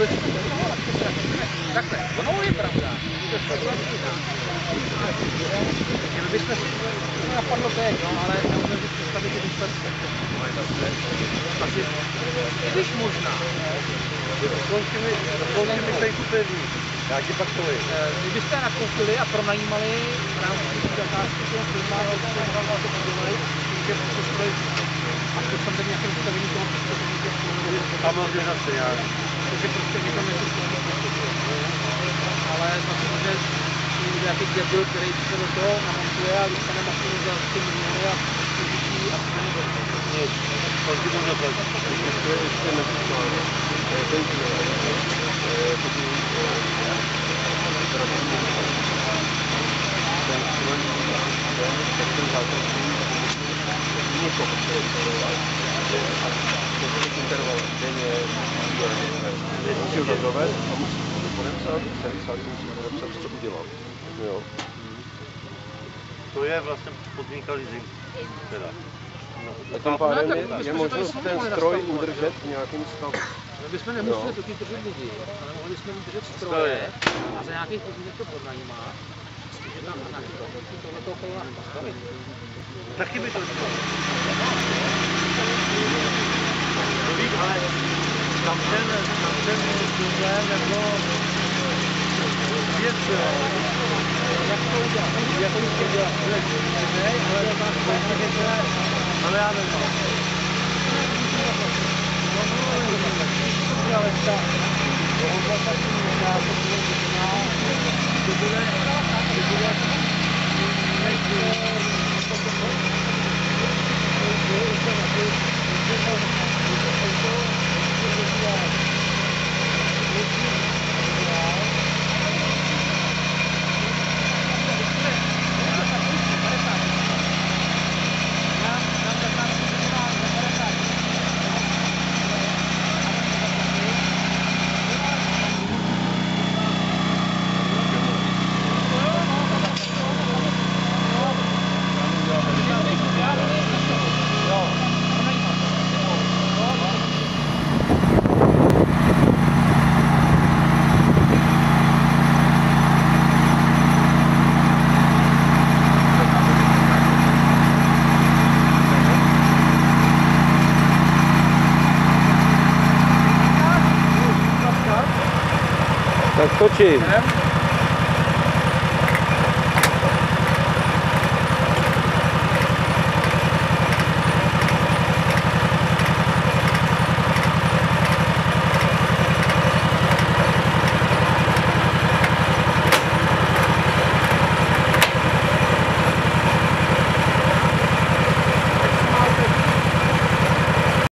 vůbec takhle, ono je pravda. Že bychom si to napadlo teď, no, ale neumím si představit ty výsledky. Asi, i když možná. Dokončíme se tu pevný. Já ti pak povím. Kdybyste nakoupili a pronajímali v rámci zakázky toho firma, to podělají, že to stojí a to tam tady nějaké ustavení toho Amortizace nějak. Takže prostě někam něco ale myslím, že nějaký debil, který se do toho namontuje a dostane mašinu za 3 miliony a vyžití a to není dobře. Nic, pak ti to zaplatí. Ještě nepřišlo. Ten zákon někoho interval denně musí ho dovést a musí to podepsat, servisát musí podepsat, co udělal. Jo. To je vlastně podmínka leasingu. Teda. A tím pádem je možnost ten stroj udržet v nějakém stavu. My bychom nemuseli totiž držet lidi, ale mohli jsme držet stroje a za nějakých podmínek to pronajímat, že tam na nějaký podmínky tohleto okolo nás postavit. Taky by to bylo. Ale tam ten problém nebo věc, jak to udělat? Jak to udělat? Ale já nevím. Ale ta Tak točí.